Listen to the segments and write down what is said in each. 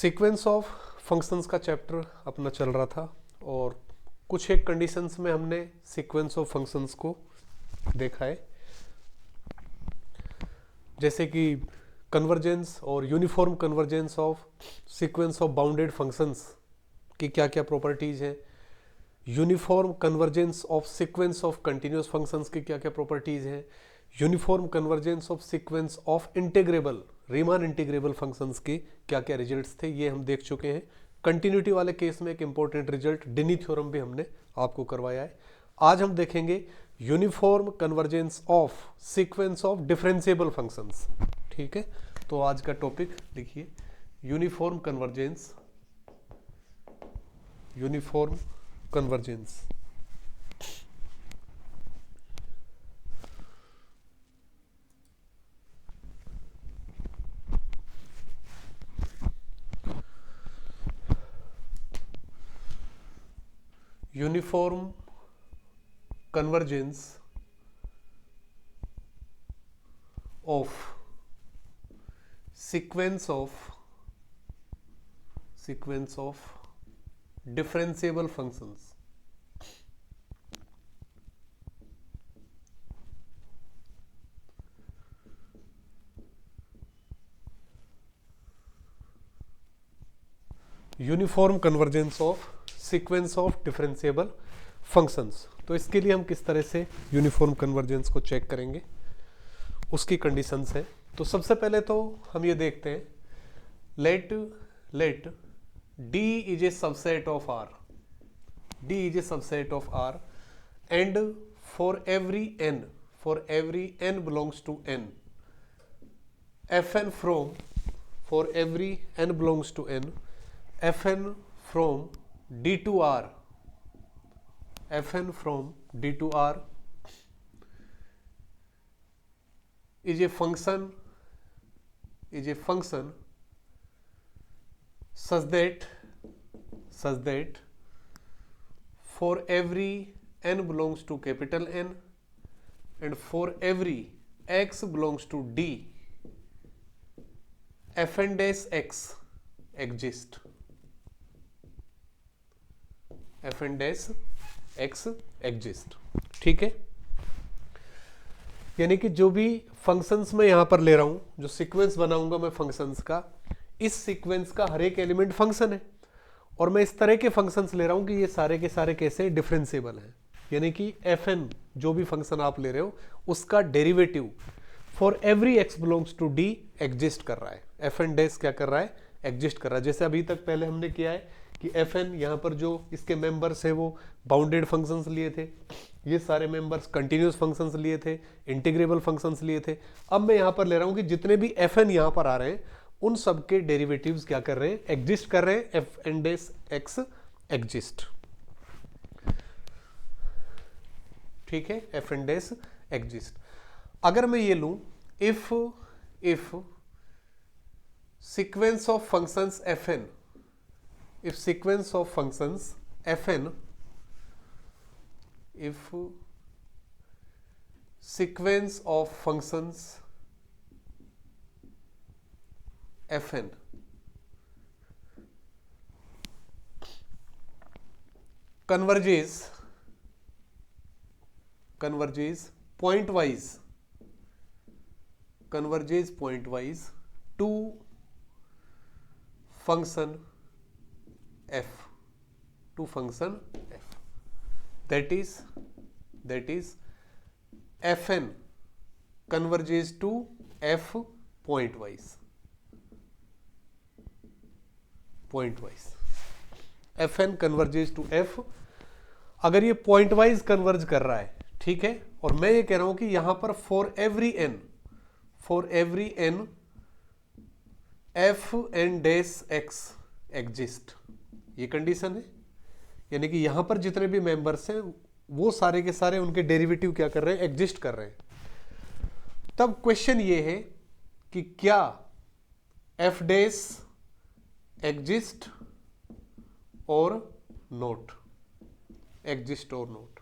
Sequence of functions का chapter अपना चल रहा था और कुछ एक कंडीशंस में हमने सीक्वेंस ऑफ फंक्शंस को देखा है, जैसे कि कन्वर्जेंस और uniform convergence of sequence of bounded functions की क्या क्या प्रॉपर्टीज हैं, uniform convergence of sequence of continuous functions की क्या क्या प्रॉपर्टीज हैं, uniform convergence of sequence of integrable Riemann integrable functions के क्या क्या रिजल्ट्स थे, ये हम देख चुके हैं। कंटिन्यूटी वाले केस में एक इंपॉर्टेंट रिजल्ट डिनी थ्योरम भी हमने आपको करवाया है। आज हम देखेंगे uniform convergence of sequence of differentiable functions. ठीक है, तो आज का टॉपिक लिखिए uniform convergence, uniform convergence. Uniform convergence of sequence of differentiable functions. Uniform convergence of sequence of differentiable functions. तो इसके लिए हम किस तरह से यूनिफॉर्म कन्वर्जेंस को चेक करेंगे, उसकी कंडीशंस है। तो सबसे पहले तो हम ये देखते हैं, late D is a subset of R, D is a subset of R, and for every n belongs to n, fn from, for every n belongs to n, fn from D to R, fn from D to R is a function such that for every n belongs to capital N and for every x belongs to D, fn dash x exist, fn dash x exist। ठीक है, यानी कि जो भी functions मैं यहां पर ले रहा हूं, जो सीक्वेंस बनाऊंगा मैं फंक्शंस का, इस सीक्वेंस का हर एक एलिमेंट फंक्शन है और मैं इस तरह के फंक्शंस ले रहा हूं कि ये सारे के सारे कैसे डिफरेंशिएबल हैं। यानी कि fn जो भी फंक्शन आप ले रहे हो उसका derivative for every x belongs to d exist कर रहा है। fn डैश क्या कर रहा है, एग्जिस्ट कर रहा है। जैसे अभी तक पहले हमने किया है कि fn यहाँ पर जो इसके मेंबर्स है वो बाउंडेड फंक्शंस लिए थे, ये सारे मेंबर्स कंटिन्यूस फंक्शंस लिए थे, इंटीग्रेबल फंक्शंस लिए थे। अब मैं यहाँ पर ले रहा हूँ कि जितने भी fn यहाँ पर आ रहे हैं उन सब के डेरिवेटिव्स क्या कर रहे हैं, एग्जिस्ट कर रहे हैं। fn dash x exist. ठीक है, fn डैश एग्जिस्ट। अगर मैं ये लूं if sequence of functions fn, if sequence of functions fn, if sequence of functions fn converges pointwise to function f, that is fn converges to f pointwise, fn converges to f। अगर ये point wise converge कर रहा है, ठीक है, और मैं ये कह रहा हूं कि यहां पर for every n fn dash x exist, ये कंडीशन है। यानी कि यहां पर जितने भी मेंबर्स हैं वो सारे के सारे उनके डेरिवेटिव क्या कर रहे हैं, एग्जिस्ट कर रहे हैं। तब क्वेश्चन ये है कि क्या f डैश एग्जिस्ट और नोट, एग्जिस्ट और नोट।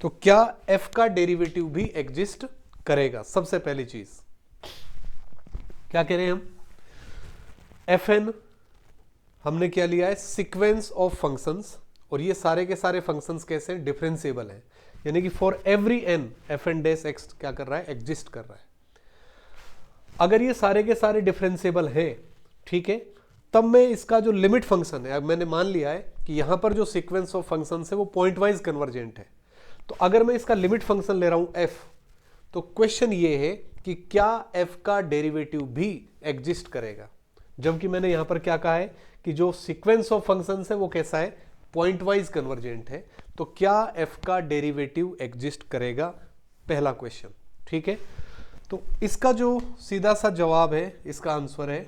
तो क्या f का डेरिवेटिव भी एग्जिस्ट करेगा? सबसे पहली चीज क्या कह रहे हैं हम, fn हमने क्या लिया है, सीक्वेंस ऑफ फंक्शंस, और ये सारे के सारे फंक्शंस कैसे हैं, डिफरेंशिएबल हैं, यानी कि for every n f N dash x क्या कर रहा है, एग्जिस्ट कर रहा है। अगर ये सारे के सारे डिफरेंशिएबल हैं, ठीक है, तब मैं इसका जो लिमिट फंक्शन है, अब मैंने मान लिया है कि यहां पर जो सीक्वेंस ऑफ फंक्शंस है वो पॉइंट वाइज कन्वर्जेंट है, तो अगर मैं इसका लिमिट फंक्शन ले रहा हूं एफ, तो क्वेश्चन ये है कि क्या एफ का डेरिवेटिव भी एग्जिस्ट करेगा, जबकि मैंने यहां पर क्या कहा है कि जो सीक्वेंस ऑफ फंक्शंस है वो कैसा है, पॉइंट वाइज कन्वर्जेंट है, तो क्या एफ का डेरिवेटिव एग्जिस्ट करेगा, पहला क्वेश्चन, ठीक है। तो इसका जो सीधा सा जवाब है, इसका आंसर है,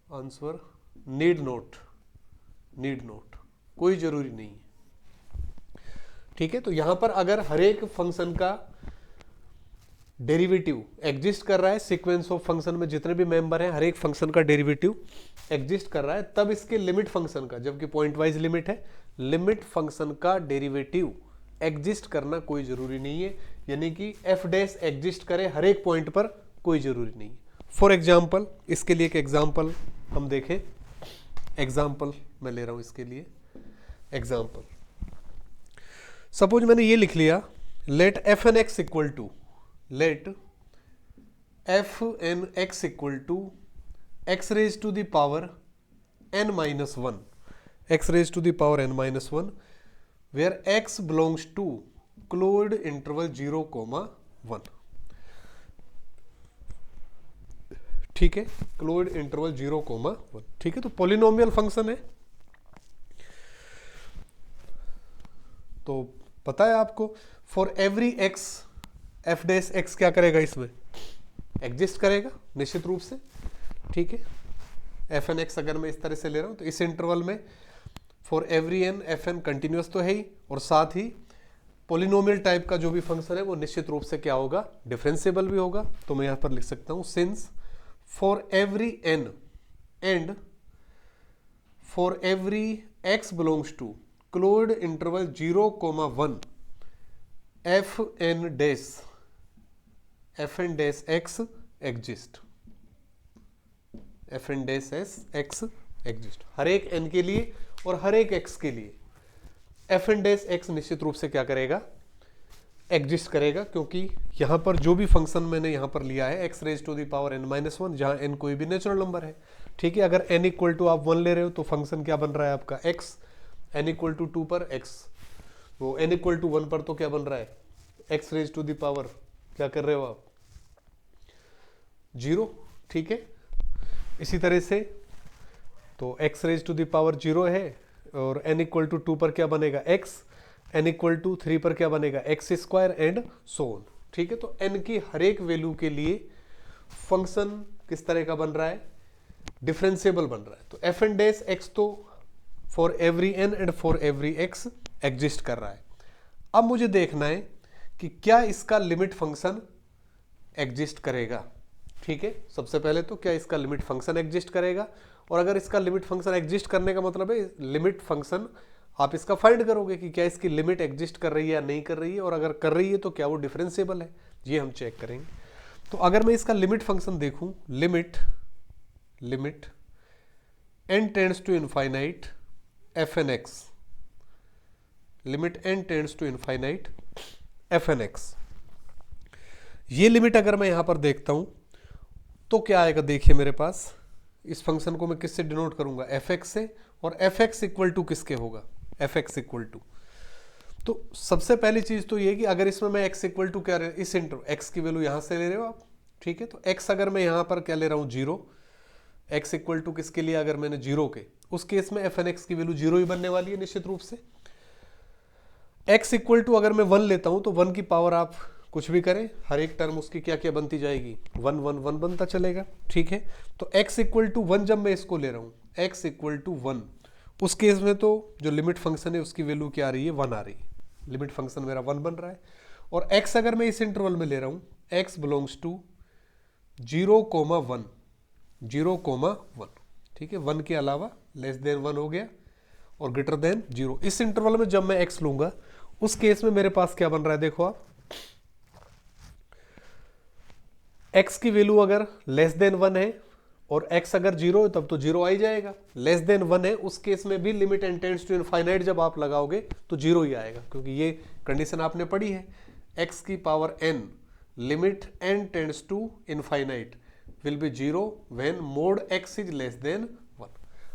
आंसर नीड नोट, कोई जरूरी नहीं है, ठीक है। तो यहां पर अगर हर एक फंक्शन का डेरिवेटिव एग्जिस्ट कर रहा है, सीक्वेंस ऑफ फंक्शन में जितने भी मेंबर हैं हर एक फंक्शन का डेरिवेटिव एग्जिस्ट कर रहा है, तब इसके लिमिट फंक्शन का, जबकि पॉइंट वाइज लिमिट है, लिमिट फंक्शन का डेरिवेटिव एग्जिस्ट करना कोई जरूरी नहीं है, यानी कि एफ डैश एग्जिस्ट करे हर एक पॉइंट पर, कोई जरूरी नहीं है। फॉर एग्जाम्पल, इसके लिए एक एग्जाम्पल हम देखें, एग्जाम्पल मैं ले रहा हूं इसके लिए एग्जाम्पल, सपोज मैंने ये लिख लिया, let f N x equal to, let f N x equal to x raise to the power n minus one, x raise to the power n minus one, where x belongs to closed interval 0,1, ठीक है, closed interval 0,1, ठीक है। तो polynomial function है, तो पता है आपको, for every x F dash x क्या करेगा, इसमें एग्जिस्ट करेगा निश्चित रूप से, ठीक है। एफ एन एक्स अगर मैं इस तरह से ले रहा हूं, तो इस इंटरवल में for every n f n continuous तो है ही, और साथ ही पॉलिनोमियल टाइप का जो भी फंक्शन है वो निश्चित रूप से क्या होगा, डिफरेंशिएबल भी होगा। तो मैं यहां पर लिख सकता हूं, since for every N and for every x belongs to closed interval 0,1 f N dash x exist, f N dash x exist, हर एक एन के लिए और हर एक एक्स के लिए एफ एन डैश एक्स निश्चित रूप से क्या करेगा, एग्जिस्ट करेगा, क्योंकि यहां पर जो भी फंक्शन मैंने यहां पर लिया है x raise to the power n minus one, जहां एन कोई भी नेचुरल नंबर है, ठीक है। अगर एन इक्वल टू आप 1 ले रहे हो तो फंक्शन क्या बन रहा है आपका एक्स, एन इक्वल टू 2 पर एक्स, वो एन इक्वल टू 1 पर तो क्या बन रहा है, x raise to the power क्या कर रहे हो आप, 0, ठीक है। इसी तरह से तो x raise to the power 0 है, और एन इक्वल टू 2 पर क्या बनेगा एक्स, एन इक्वल टू 3 पर क्या बनेगा x square and so on, ठीक है। तो एन की हर एक वैल्यू के लिए फंक्शन किस तरह का बन रहा है, डिफरेंशिएबल बन रहा है। तो एफ एन डैश एक्स तो for every N and for every x exist कर रहा है। अब मुझे देखना है कि क्या इसका लिमिट फंक्शन एग्जिस्ट करेगा, ठीक है। सबसे पहले तो क्या इसका लिमिट फंक्शन एग्जिस्ट करेगा, और अगर इसका लिमिट फंक्शन एग्जिस्ट करने का मतलब है लिमिट फंक्शन आप इसका फाइंड करोगे कि क्या इसकी लिमिट एग्जिस्ट कर रही है या नहीं कर रही है, और अगर कर रही है तो क्या वो डिफरेंशिएबल है, ये हम चेक करेंगे। तो अगर मैं इसका लिमिट फंक्शन देखूं, limit n tends to infinite f N x, limit n tends to infinite f N x, ये लिमिट अगर मैं यहां पर देखता हूं तो क्या आएगा, देखिए मेरे पास इस फंक्शन को मैं किससे डिनोट करूंगा, एफ एक्स से, और एफ एक्स इक्वल टू किसके होगा, एफ एक्स इक्वल टू, तो सबसे पहली चीज तो ये कि अगर इसमें मैं एक्स इक्वल टू क्या, इस इंटर एक्स की वैल्यू यहां से ले रहे हो आप, ठीक है। तो एक्स अगर मैं यहां पर क्या ले रहा हूं 0, एक्स इक्वल टू किसके लिए, अगर मैंने 0 के, उस केस में एफ एन एक्स की वैल्यू 0 ही बनने वाली है निश्चित रूप से। एक्स इक्वल टू अगर मैं 1 लेता हूं तो 1 की पावर आप कुछ भी करें, हर एक टर्म उसकी क्या क्या बनती जाएगी, 1 1 1 बनता चलेगा, ठीक है। तो x इक्वल टू 1 जब मैं इसको ले रहा हूं, x इक्वल टू 1, उस केस में तो जो लिमिट फंक्शन है उसकी वैल्यू क्या आ रही है, 1 आ रही है, लिमिट फंक्शन मेरा 1 बन रहा है। और x अगर मैं इस इंटरवल में ले रहा हूं, x बिलोंग्स टू 0,1, 0,1, ठीक है, 1 के अलावा लेस देन 1 हो गया और ग्रेटर देन 0। इस इंटरवल में जब मैं x लूंगा उस केस में मेरे पास क्या बन रहा है, देखो आप, x की वैल्यू अगर लेस देन 1 है और x अगर 0 है तब तो 0 आ ही जाएगा। लेस देन 1 है उस केस में भी limit n tends to infinite जब आप लगाओगे तो 0 ही आएगा, क्योंकि ये कंडीशन आपने पढ़ी है। x की power n limit n tends to infinite will be 0 when mod x is less than 1।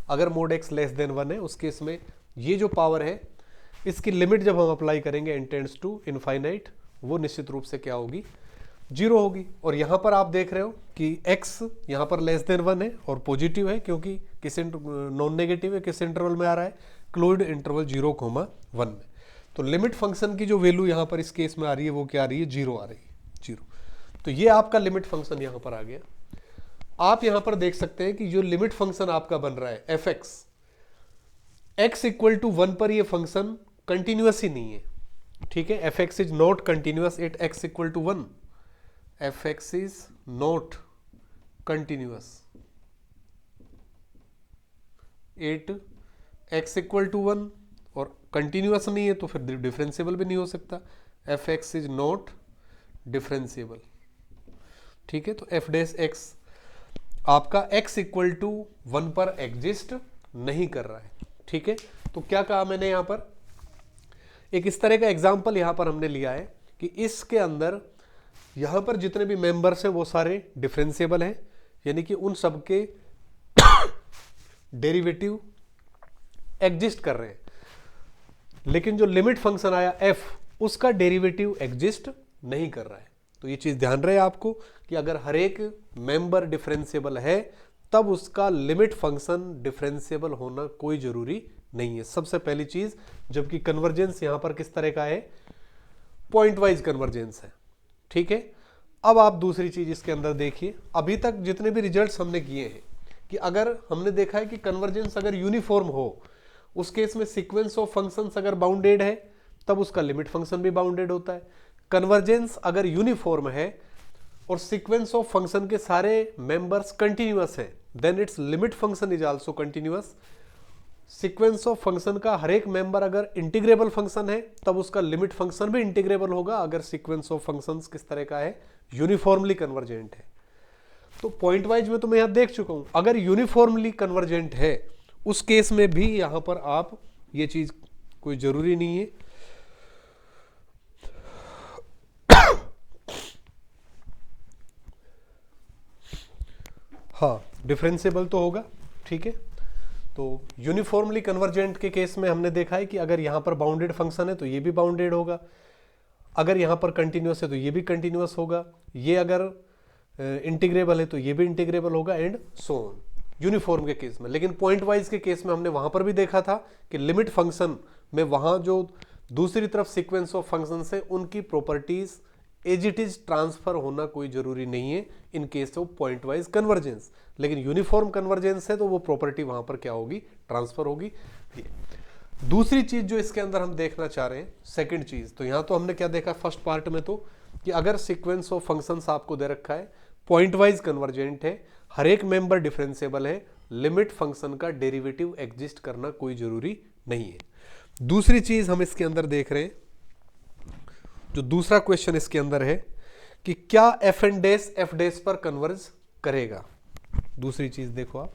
अगर मोड x लेस देन 1 है उस केस में ये जो पावर है इसकी लिमिट जब हम अप्लाई करेंगे n टेंड्स टू इनफाइनाइट वो निश्चित रूप से क्या होगी, 0 होगी। और यहां पर आप देख रहे हो कि x यहां पर लेस देन 1 है और पॉजिटिव है, क्योंकि किस नॉन नेगेटिव है, किस इंटरवल में आ रहा है, क्लोज्ड इंटरवल 0,1 में। तो लिमिट फंक्शन की जो वैल्यू यहां पर इस केस में आ रही है वो क्या आ रही है, 0 आ रही है, 0। तो ये आपका लिमिट फंक्शन यहां पर आ गया। आप यहां पर देख सकते हैं कि जो लिमिट फंक्शन आपका बन रहा है एफ x इक्वल टू 1 पर ये फंक्शन कंटिन्यूअस ही नहीं है, ठीक है। F X is not continuous at x equal to 1। F X is not continuous at x equal to 1, और कंटिन्यूअस नहीं है तो फिर डिफरेंशिएबल भी नहीं हो सकता। F X is not differentiable, ठीक है। तो एफ डैश एक्स आपका x इक्वल टू 1 पर एग्जिस्ट नहीं कर रहा है, ठीक है। तो क्या कहा मैंने यहां पर, एक इस तरह का एग्जाम्पल यहां पर हमने लिया है कि इसके अंदर यहां पर जितने भी मेंबर्स हैं वो सारे डिफरेंशिएबल हैं, यानी कि उन सबके डेरिवेटिव एग्जिस्ट कर रहे हैं। लेकिन जो लिमिट फंक्शन आया f उसका डेरिवेटिव एग्जिस्ट नहीं कर रहा है। तो ये चीज ध्यान रहे आपको कि अगर हर एक मेंबर डिफरेंशिएबल है तब उसका लिमिट फंक्शन डिफरेंशिएबल होना कोई जरूरी नहीं है, सबसे पहली चीज। जबकि कन्वर्जेंस यहां पर किस तरह का है, पॉइंट वाइज कन्वर्जेंस है, ठीक है। अब आप दूसरी चीज इसके अंदर देखिए, अभी तक जितने भी रिजल्ट्स हमने किए हैं कि अगर हमने देखा है कि कन्वर्जेंस अगर यूनिफॉर्म हो उस केस में सीक्वेंस ऑफ फंक्शंस अगर बाउंडेड है तब उसका लिमिट फंक्शन भी बाउंडेड होता है। कन्वर्जेंस अगर यूनिफॉर्म है और सीक्वेंस ऑफ फंक्शन के सारे मेंबर्स कंटिन्यूअस है then its limit function is also continuous. Sequence of function का हर एक मेंबर अगर इंटीग्रेबल फंक्शन है तब उसका लिमिट फंक्शन भी इंटीग्रेबल होगा अगर सीक्वेंस ऑफ फंक्शंस किस तरह का है, यूनिफॉर्मली कन्वर्जेंट है। तो पॉइंट वाइज में तो मैं यहां देख चुका हूं, अगर यूनिफॉर्मली कन्वर्जेंट है उस केस में भी यहां पर आप ये चीज कोई जरूरी नहीं है। हाँ, डिफरेंशिएबल तो होगा, ठीक है। तो यूनिफॉर्मली कन्वर्जेंट के केस में हमने देखा है कि अगर यहां पर बाउंडेड फंक्शन है तो ये भी बाउंडेड होगा, अगर यहां पर कंटिन्यूअस है तो ये भी कंटिन्यूअस होगा, ये अगर इंटीग्रेबल है तो ये भी इंटीग्रेबल होगा, एंड सो ऑन यूनिफॉर्म के केस में। लेकिन पॉइंट वाइज के केस में हमने वहां पर भी देखा था कि लिमिट फंक्शन में वहां जो दूसरी तरफ सीक्वेंस ऑफ फंक्शंस है उनकी properties as it is transfer होना कोई जरूरी नहीं है in case of pointwise convergence. लेकिन यूनिफॉर्म कन्वर्जेंस है तो वो प्रॉपर्टी वहां पर क्या होगी, ट्रांसफर होगी। दूसरी चीज जो इसके अंदर हम देखना चाह रहे हैं, सेकंड चीज, तो यहां तो हमने क्या देखा फर्स्ट पार्ट में, तो कि अगर सीक्वेंस ऑफ फंक्शंस आपको दे रखा है, पॉइंट वाइज कन्वर्जेंट है, हर एक मेंबर डिफरेंशिएबल है, लिमिट फंक्शन का डेरिवेटिव एग्जिस्ट करना कोई जरूरी नहीं है। दूसरी चीज हम इसके अंदर देख रहे हैं, जो दूसरा क्वेश्चन इसके अंदर है कि क्या F N dash F dash पर कन्वर्ज करेगा। दूसरी चीज देखो आप,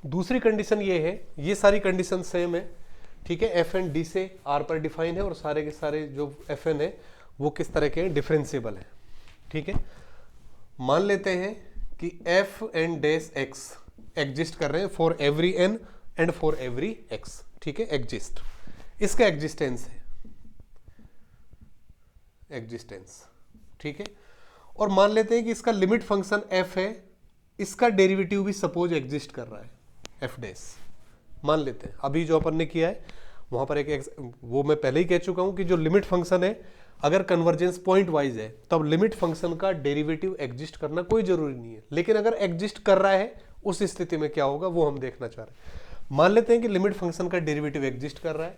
दूसरी कंडीशन ये है, ये सारी कंडीशन सेम है, ठीक है। एफ एन डी से आर पर डिफाइन है और सारे के सारे जो एफ एन है वो किस तरह के डिफरेंशिएबल है, ठीक है। मान लेते हैं कि F N dash x exist कर रहे हैं for every N and for every X, ठीक है, एग्जिस्ट, इसका एग्जिस्टेंस है, एग्जिस्टेंस, ठीक है। और मान लेते हैं कि इसका लिमिट फंक्शन f है, इसका डेरिवेटिव भी सपोज एग्जिस्ट कर रहा है f डैश, मान लेते हैं। अभी जो अपन ने किया है वहां पर वो मैं पहले ही कह चुका हूं कि जो लिमिट फंक्शन है अगर कन्वर्जेंस पॉइंट वाइज है तब लिमिट फंक्शन का डेरिवेटिव एग्जिस्ट करना कोई जरूरी नहीं है, लेकिन अगर एग्जिस्ट कर रहा है उस स्थिति में क्या होगा वो हम देखना चाह रहे हैं। मान लेते हैं कि लिमिट फंक्शन का डेरिवेटिव एग्जिस्ट कर रहा है,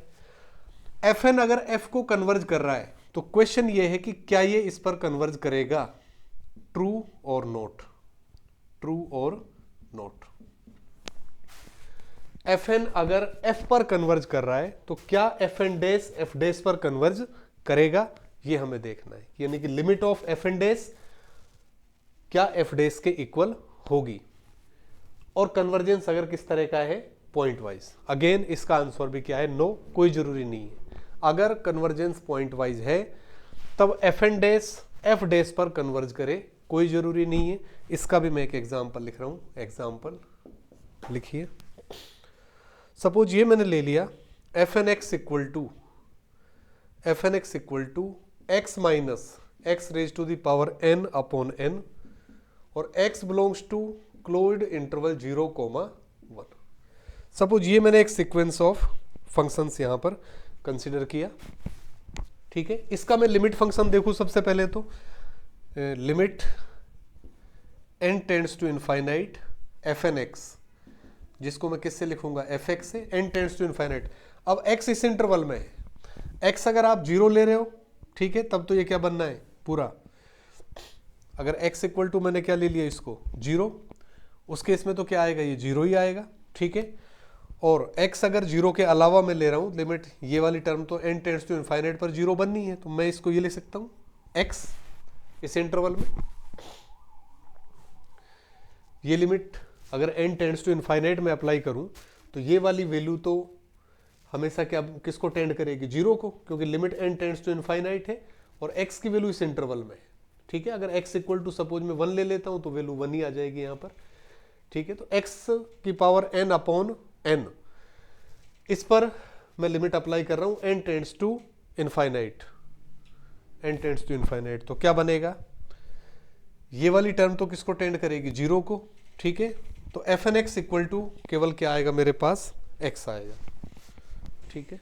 fn अगर f को कन्वर्ज कर रहा है तो क्वेश्चन ये है कि क्या ये इस पर कन्वर्ज करेगा, ट्रू और नोट, ट्रू और नोट। fn अगर f पर कन्वर्ज कर रहा है तो क्या fn डैश f डैश पर कन्वर्ज करेगा, ये हमें देखना है। यानी कि लिमिट ऑफ fn डैश क्या f डैश के इक्वल होगी, और कन्वर्जेंस अगर किस तरह का है, पॉइंट वाइज। अगेन इसका आंसर भी क्या है, नो, कोई जरूरी नहीं है। अगर कन्वर्जेंस पॉइंट वाइज है तब fn डैश f डैश पर कन्वर्ज करे, कोई जरूरी नहीं है। इसका भी मैं एक एग्जांपल लिख रहा हूं, एग्जांपल लिखिए। सपोज ये मैंने ले लिया fn x equal to x minus x raise to the power n upon n, और x belongs to closed interval 0,1। Suppose ये मैंने एक सीक्वेंस ऑफ फंक्शंस यहां पर कंसीडर किया, ठीक है। इसका मैं लिमिट फंक्शन देखूं सबसे पहले तो limit n tends to infinite fn x, जिसको मैं किससे लिखूंगा, fx से, n टेंड्स टू इनफाइनाइट। अब x इस इंटरवल में है, x अगर आप 0 ले रहे हो, ठीक है, तब तो ये क्या बनना है पूरा। अगर x इक्वल टू मैंने क्या ले लिया इसको 0, उस केस में तो क्या आएगा, ये 0 ही आएगा, ठीक है। और x अगर 0 के अलावा मैं ले रहा हूं लिमिट, ये वाली टर्म तो n टेंड्स टू इनफाइनाइट पर 0 बननी है, तो मैं इसको ये ले सकता हूं x इस इंटरवल में। ये लिमिट अगर n टेंड्स टू इनफाइनाइट में अप्लाई करूं तो ये वाली वैल्यू तो हमेशा क्या किसको टेंड करेगी, 0 को, क्योंकि limit n tends to infinite है और x की वैल्यू इस इंटरवल में है, ठीक है। अगर x इक्वल टू सपोज मैं 1 ले लेता हूं तो वैल्यू 1 ही आ जाएगी यहां पर, ठीक है। तो x की पावर n अपॉन n, इस पर मैं लिमिट अप्लाई कर रहा हूं n tends to infinite, n tends to infinite, तो क्या बनेगा, ये वाली टर्म तो किसको टेंड करेगी, 0 को, ठीक है। तो fn x इक्वल टू केवल क्या आएगा मेरे पास, x आएगा, ठीक है।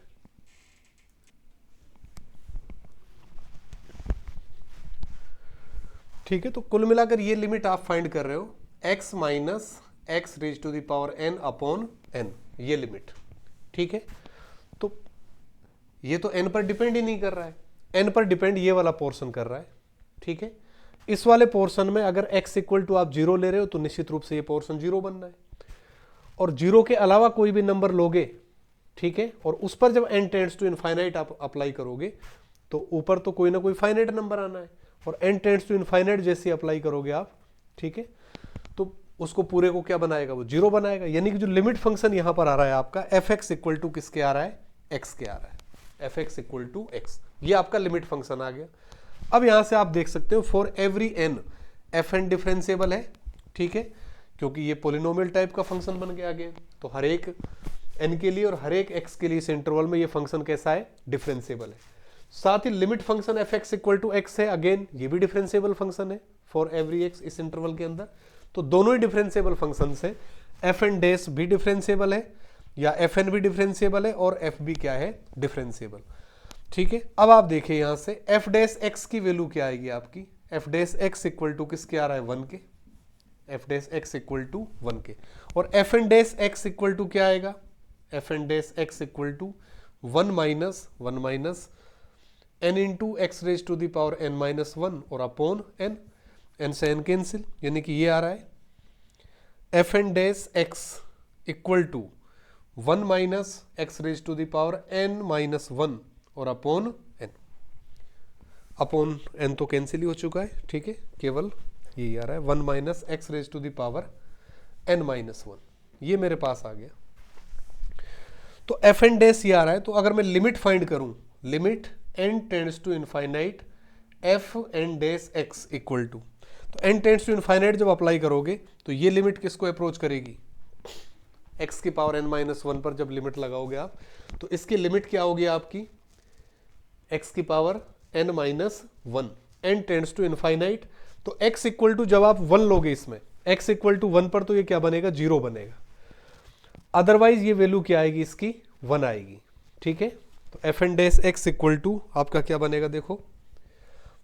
ठीक है, तो कुल मिलाकर ये लिमिट आप फाइंड कर रहे हो x minus x raise to the power n upon n, ये लिमिट, ठीक है। तो ये तो n पर डिपेंड ही नहीं कर रहा है, n पर डिपेंड ये वाला पोर्शन कर रहा है, ठीक है। इस वाले पोर्शन में अगर x इक्वल टू आप 0 ले रहे हो तो निश्चित रूप से ये पोर्शन 0 बनना है, और 0 के अलावा कोई भी नंबर लोगे, ठीक है, और उस पर जब n टेंड्स टू इनफाइनाइट आप अप्लाई करोगे तो ऊपर तो कोई ना कोई फाइनाइट नंबर आना है, और n टेंड्स टू इनफाइनाइट जैसे अप्लाई करोगे आप, ठीक है, तो उसको पूरे को क्या बनाएगा, वो 0 बनाएगा। यानी कि जो लिमिट फंक्शन यहां पर आ रहा है आपका fx इक्वल टू किसके आ रहा है, x के आ रहा है, fx इक्वल टू x, ये आपका लिमिट फंक्शन आ गया। अब यहां से आप देख सकते हो for every n fn differentiable है, ठीक है, क्योंकि ये पॉलिनोमियल टाइप का फंक्शन बन गया आगे, तो हर एक n के लिए और हर एक x के लिए इस इंटरवल में ये फंक्शन कैसा है, डिफरेंशिएबल है। साथ ही limit function fx equal to x है, अगेन ये भी डिफरेंशिएबल फंक्शन है फॉर एवरी x इस इंटरवल के अंदर, तो दोनों ही डिफरेंशिएबल फंक्शन है। fn डैश भी डिफरेंशिएबल है या fn भी डिफरेंशिएबल है और f भी क्या है, डिफरेंशिएबल, ठीक है। अब आप देखिए यहां से f डैश x की वैल्यू क्या आएगी आपकी, f dash x equal to किसके आ रहा है, 1 के, f dash x equal to 1 के, और fn dash x equal to क्या आएगा, fn dash x equal to 1 minus n into X raise to the power n minus 1 और अपॉन n से n कैंसिल, यानी कि ये आ रहा है fn dash x equal to 1 minus X raise to the power n minus 1 और upon n तो कैंसिल ही हो चुका है, ठीक है, केवल यही आ रहा है 1 minus X raise to the power n minus 1, ये मेरे पास आ गया। तो fn डैश ये आ रहा है, तो अगर मैं लिमिट फाइंड करूं, limit n tends to infinite fn dash x equal to, तो n टेंड्स टू इनफाइनाइट जब अप्लाई करोगे तो ये लिमिट किसको अप्रोच करेगी, x की पावर n माइनस 1 पर जब लिमिट लगाओगे आप, तो इसकी लिमिट क्या होगी आपकी, x की power n minus 1, n tends to infinite, तो x इक्वल टू जब आप 1 लोगे इसमें, x इक्वल टू 1 पर तो ये क्या बनेगा, 0 बनेगा। अदरवाइज ये वैल्यू क्या आएगी इसकी, 1 आएगी। ठीक है, तो F N dash X equal to आपका क्या बनेगा, देखो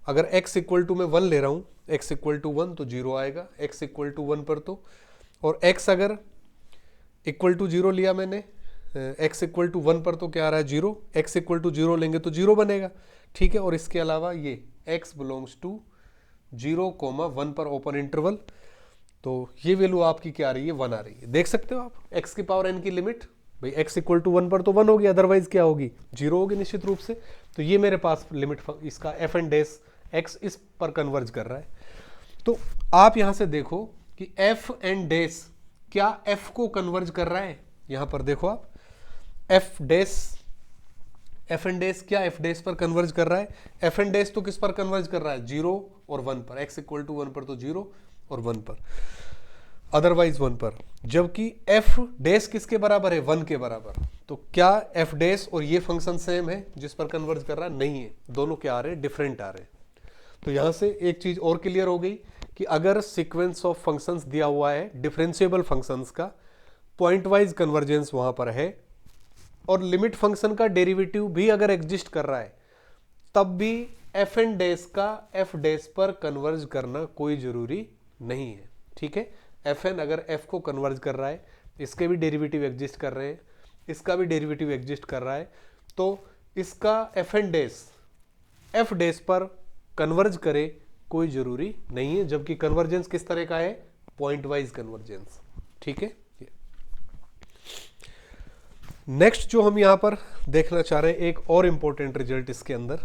अगर x इक्वल टू मैं 1 ले रहा हूं, x इक्वल टू 1 तो 0 आएगा x इक्वल टू 1 पर तो, और x अगर इक्वल टू 0 लिया मैंने, x इक्वल टू 1 पर तो क्या आ रहा है 0, x इक्वल टू 0 लेंगे तो 0 बनेगा। ठीक है, और इसके अलावा ये x बिलोंग्स टू 0,1 पर ओपन इंटरवल, तो ये वैल्यू आपकी क्या आ रही है, 1 आ रही है। देख सकते हो आप x की पावर n की लिमिट, भाई x इक्वल टू 1 पर तो 1 होगी, अदरवाइज क्या होगी, 0 होगी निश्चित रूप से। तो ये मेरे पास लिमिट इसका एफ एन डैश x इस पर कन्वर्ज कर रहा है। तो आप यहां से देखो कि एफ एन डैश क्या f को कन्वर्ज कर रहा है, यहां पर देखो आप एफ एन डैश क्या एफ डैश पर कन्वर्ज कर रहा है, एफ एन डैश तो किस पर कन्वर्ज कर रहा है, 0 और 1 पर, x इक्वल टू 1 पर तो 0 और 1 पर, अदरवाइज 1 पर। जबकि एफ डैश किसके बराबर है, 1 के बराबर। तो क्या एफ डैश और ये फंक्शन सेम है जिस पर कन्वर्ज कर रहा है, नहीं है, दोनों क्या आ रहे हैं, डिफरेंट आ रहे हैं। तो यहां से एक चीज और क्लियर हो गई कि अगर सीक्वेंस ऑफ फंक्शंस दिया हुआ है डिफरेंशिएबल फंक्शंस का, पॉइंट वाइज कन्वर्जेंस वहां पर है, और लिमिट फंक्शन का डेरिवेटिव भी अगर एग्जिस्ट कर रहा है, तब भी एफ एन डैश का एफ डैश पर कन्वर्ज करना कोई जरूरी नहीं है। ठीक है, एफ एन अगर एफ को कन्वर्ज कर रहा है, इसके भी डेरिवेटिव एग्जिस्ट कर रहे हैं, इसका भी डेरिवेटिव एग्जिस्ट कर रहा है, तो इसका F N dash F dash पर कन्वर्ज करे कोई जरूरी नहीं है, जबकि कन्वर्जेंस किस तरह का है, पॉइंट वाइज कन्वर्जेंस। ठीक है, नेक्स्ट जो हम यहां पर देखना चाह रहे हैं, एक और इंपॉर्टेंट रिजल्ट इसके अंदर,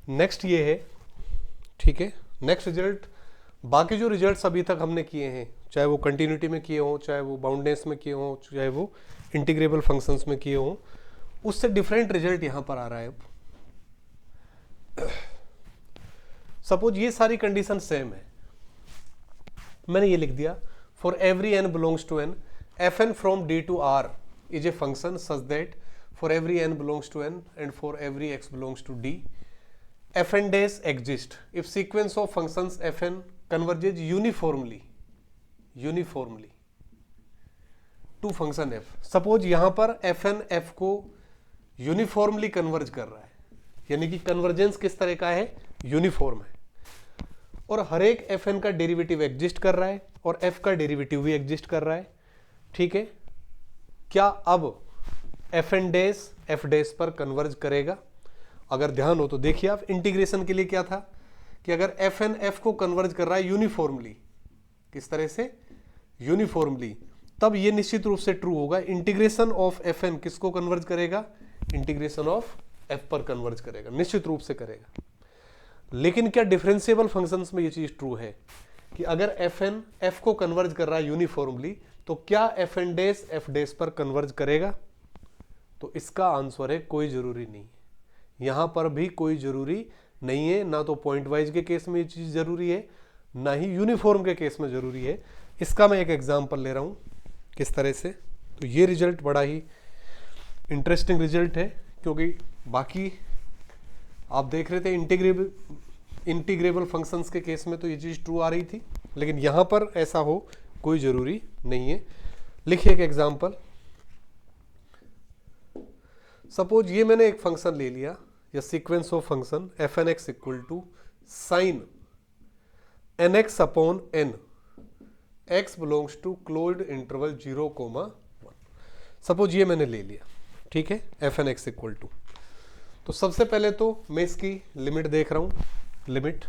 नेक्स्ट ये है। ठीक है, नेक्स्ट रिजल्ट, बाकी जो रिजल्ट्स अभी तक हमने किए हैं, चाहे वो कंटिन्यूटी में किए हों, चाहे वो बाउंडेंस में किए हों, चाहे वो इंटीग्रेबल फंक्शंस में किए हों, उससे डिफरेंट रिजल्ट यहां पर आ रहा है। अब सपोज ये सारी कंडीशन सेम है, मैंने ये लिख दिया, for every n belongs to n, F N from D to R is a function such that for every n belongs to n and for every x belongs to d, fn dash exist if sequence of functions fn converges uniformly to function f। Suppose यहां पर fn f को uniformly converge कर रहा है, यानी कि convergence किस तरह का है, यूनिफॉर्म है, और हर एक fn का डेरिवेटिव एग्जिस्ट कर रहा है और f का डेरिवेटिव भी एग्जिस्ट कर रहा है। ठीक है, क्या अब fn dash f dash पर कन्वर्ज करेगा? अगर ध्यान हो तो देखिए आप, इंटीग्रेशन के लिए क्या था कि अगर एफ एन एफ को कन्वर्ज कर रहा है यूनिफॉर्मली, किस तरह से, यूनिफॉर्मली, तब ये निश्चित रूप से ट्रू होगा, इंटीग्रेशन ऑफ एफ एन किसको कन्वर्ज करेगा, इंटीग्रेशन ऑफ एफ पर कन्वर्ज करेगा, निश्चित रूप से करेगा। लेकिन क्या डिफरेंशिएबल फंक्शंस में ये चीज ट्रू है कि अगर एफ एन एफ को कन्वर्ज कर रहा है यूनिफॉर्मली, तो क्या F N dash F dash पर कन्वर्ज करेगा? तो इसका आंसर है कोई जरूरी नहीं। यहां पर भी कोई जरूरी नहीं है, ना तो पॉइंट वाइज के केस में ये चीज जरूरी है, ना ही यूनिफॉर्म के केस में जरूरी है। इसका मैं एक एग्जांपल ले रहा हूं किस तरह से। तो ये रिजल्ट बड़ा ही इंटरेस्टिंग रिजल्ट है, क्योंकि बाकी आप देख रहे थे इंटीग्रेबल फंक्शंस के केस में तो ये चीज ट्रू आ रही थी, लेकिन यहां पर ऐसा हो कोई जरूरी नहीं है। लिखिए एक एग्जांपल, सपोज ये मैंने एक फंक्शन ले लिया, या sequence of function F N x equal to sine N X upon N x belongs to closed interval 0,1। Suppose ये मैंने ले लिया, ठीक है, F N x equal to, तो सबसे पहले तो मैं इसकी लिमिट देख रहा हूं, limit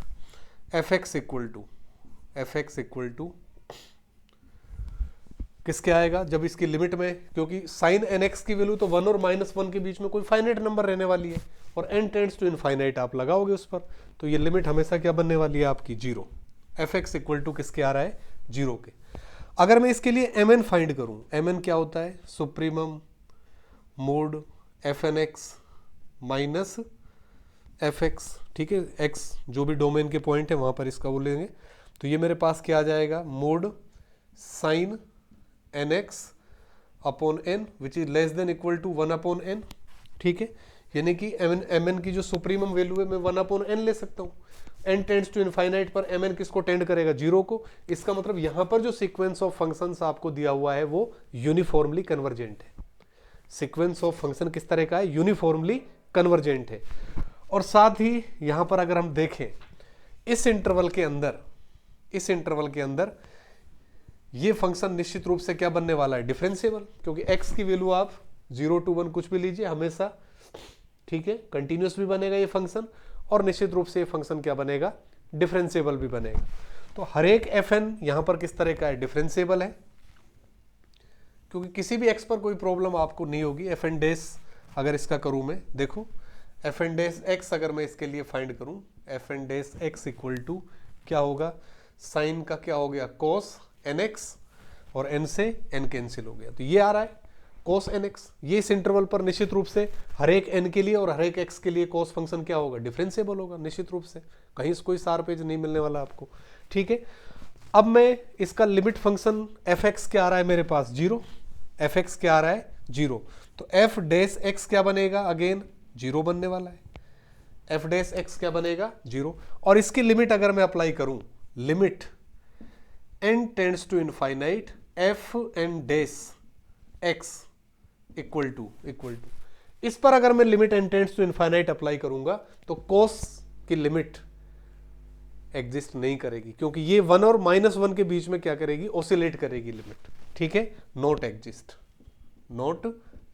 F X equal to किसके आएगा, जब इसकी लिमिट में, क्योंकि साइन एन एक्स की वैल्यू तो 1 और -1 के बीच में कोई फाइनाइट नंबर रहने वाली है, और n टेंड्स टू इनफाइनाइट आप लगाओगे उस पर, तो ये लिमिट हमेशा क्या बनने वाली है आपकी, 0। एफ एक्स इक्वल टू किसके आ रहा है, 0 के। अगर मैं इसके लिए mn फाइंड करूं, mn क्या होता है, supremum mod F N X minus F X, ठीक है, x जो भी डोमेन के पॉइंट है वहां पर इसका वो लेंगे, तो ये मेरे पास क्या आ जाएगा, mod sine N X upon N which is less than equal to 1/n, ठीक है, यानी कि mn की जो सुप्रीमम वैल्यू है मैं 1/n ले सकता हूँ। n टेंड्स टू इनफाइनाइट पर mn किसको टेंड करेगा, 0 को। इसका मतलब यहां पर जो सीक्वेंस ऑफ फंक्शंस आपको दिया हुआ है वो यूनिफॉर्मली कन्वर्जेंट है। सीक्वेंस ऑफ फंक्शन किस तरह का है, यूनिफॉर्मली कन्वर्जेंट है। और साथ ही यहां पर अगर हम देखें इस इंटरवल के अंदर ये फंक्शन निश्चित रूप से क्या बनने वाला है, डिफरेंशिएबल, क्योंकि x की वैल्यू आप 0 to 1 कुछ भी लीजिए हमेशा, ठीक है, कंटिन्यूस भी बनेगा ये फंक्शन, और निश्चित रूप से ये फंक्शन क्या बनेगा, डिफरेंशिएबल भी बनेगा। तो हर एक एफ एन यहां पर किस तरह का है, डिफरेंशिएबल है, क्योंकि किसी भी x पर कोई प्रॉब्लम आपको नहीं होगी। एफ एन डेस अगर इसका करूं मैं, देखो एफ एन डेस एक्स अगर मैं इसके लिए फाइंड करूं, F N dash X equal to क्या होगा, साइन का क्या हो गया, कॉस एन एक्स, और n से n कैंसिल हो गया, तो ये आ रहा है cos nx। ये इस इंटरवल पर निश्चित रूप से हर एक n के लिए और हर एक x के लिए cos फंक्शन क्या होगा, डिफरेंशिएबल होगा निश्चित रूप से, कहीं से कोई सार पेज नहीं मिलने वाला आपको, ठीक है। अब मैं इसका लिमिट फंक्शन fx क्या आ रहा है मेरे पास, 0, fx क्या आ रहा है, 0, तो f डैश x क्या बनेगा, अगेन 0 बनने वाला है, f डैश x क्या बनेगा, 0। और इसकी लिमिट अगर मैं अप्लाई करूं, limit n tends to infinite f n dash x equal to इस पर अगर मैं limit n tends to infinite apply करूंगा तो cos की लिमिट एग्जिस्ट नहीं करेगी, क्योंकि ये 1 और -1 के बीच में क्या करेगी, ऑसिलेट करेगी लिमिट, ठीक है, नॉट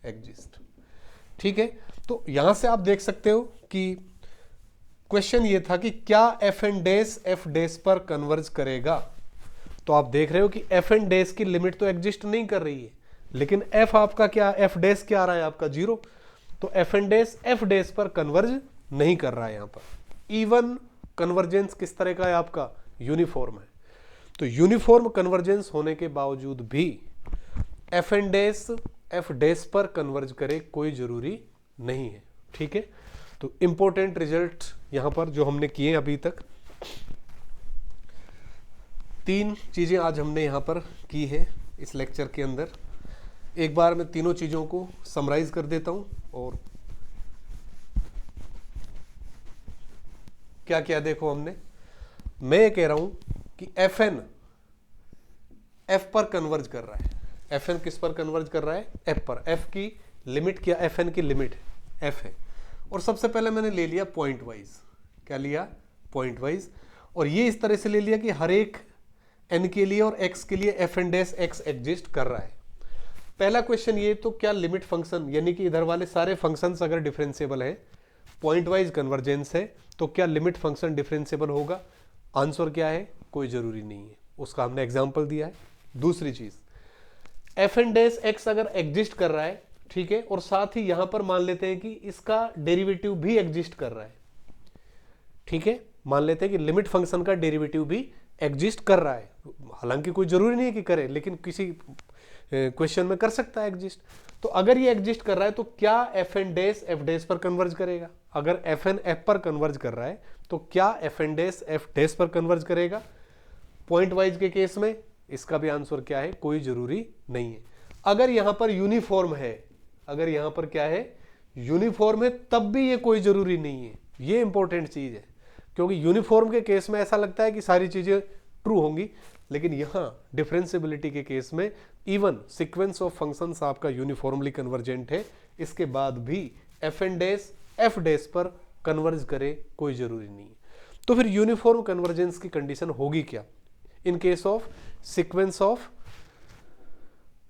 एग्जिस्ट, ठीक है। तो यहां से आप देख सकते हो कि क्वेश्चन ये था कि क्या F N dash F dash पर कन्वर्ज करेगा, तो आप देख रहे हो कि एफ एन डैश की लिमिट तो एग्जिस्ट नहीं कर रही है, लेकिन एफ आपका क्या, एफ डैश क्या आ रहा है आपका, 0, तो F N dash F dash पर कन्वर्ज नहीं कर रहा है यहां पर। इवन कन्वर्जेंस किस तरह का है आपका, यूनिफॉर्म है, तो यूनिफॉर्म कन्वर्जेंस होने के बावजूद भी F N dash F dash पर कन्वर्ज करे कोई जरूरी नहीं है, ठीक है। तो इंपॉर्टेंट रिजल्ट यहां पर जो हमने किए अभी तक, 3 चीजें आज हमने यहां पर की है इस लेक्चर के अंदर। एक बार मैं तीनों चीजों को समराइज कर देता हूं, और क्या क्या देखो हमने, मैं ये कह रहा हूं कि एफ एन एफ पर कन्वर्ज कर रहा है, एफ एन किस पर कन्वर्ज कर रहा है, एफ पर। एफ की लिमिट क्या, एफ एन की लिमिट एफ है, और सबसे पहले मैंने ले लिया पॉइंट वाइज, क्या लिया, पॉइंट वाइज, और ये इस तरह से ले लिया कि हर एक n के लिए और x के लिए F N dash x exist कर रहा है। पहला क्वेश्चन ये, तो क्या लिमिट फंक्शन, यानी कि इधर वाले सारे फंक्शंस अगर डिफरेंशिएबल है, पॉइंट वाइज कन्वर्जेंस है, तो क्या लिमिट फंक्शन डिफरेंशिएबल होगा, आंसर क्या है, कोई जरूरी नहीं है, उसका हमने एग्जांपल दिया है। दूसरी चीज, एफ एन डैश x अगर एग्जिस्ट कर रहा है, ठीक है, और साथ ही यहां पर मान लेते हैं कि इसका डेरिवेटिव भी एग्जिस्ट कर रहा है, ठीक है, मान लेते हैं कि लिमिट फंक्शन का डेरिवेटिव भी एग्जिस्ट कर रहा है, हालांकि कोई जरूरी नहीं है कि करे, लेकिन किसी क्वेश्चन में कर सकता है एग्जिस्ट। तो अगर ये एग्जिस्ट कर रहा है तो क्या F N dash F dash पर कन्वर्ज करेगा, अगर एफ एन एफ पर कन्वर्ज कर रहा है तो क्या F N dash F dash पर कन्वर्ज करेगा। पॉइंट वाइज के केस में इसका भी आंसर क्या है, कोई जरूरी नहीं है। अगर यहां पर यूनिफॉर्म है, अगर यहां पर क्या है, यूनिफॉर्म है, तब भी ये कोई जरूरी नहीं है, ये इंपॉर्टेंट चीज है, क्योंकि यूनिफॉर्म के केस में ऐसा लगता है कि सारी चीजें ट्रू होंगी, लेकिन यहां डिफरेंशिएबिलिटी के केस में इवन सीक्वेंस ऑफ फंक्शंस आपका यूनिफॉर्मली कन्वर्जेंट है, इसके बाद भी F N dash F dash पर कन्वर्ज करे कोई जरूरी नहीं है। तो फिर यूनिफॉर्म कन्वर्जेंस की कंडीशन होगी क्या, इन case of sequence of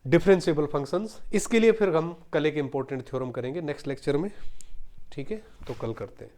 differentiable functions. इसके लिए फिर हम कल एक इंपॉर्टेंट थ्योरम करेंगे नेक्स्ट लेक्चर में, ठीक है, तो कल करते हैं।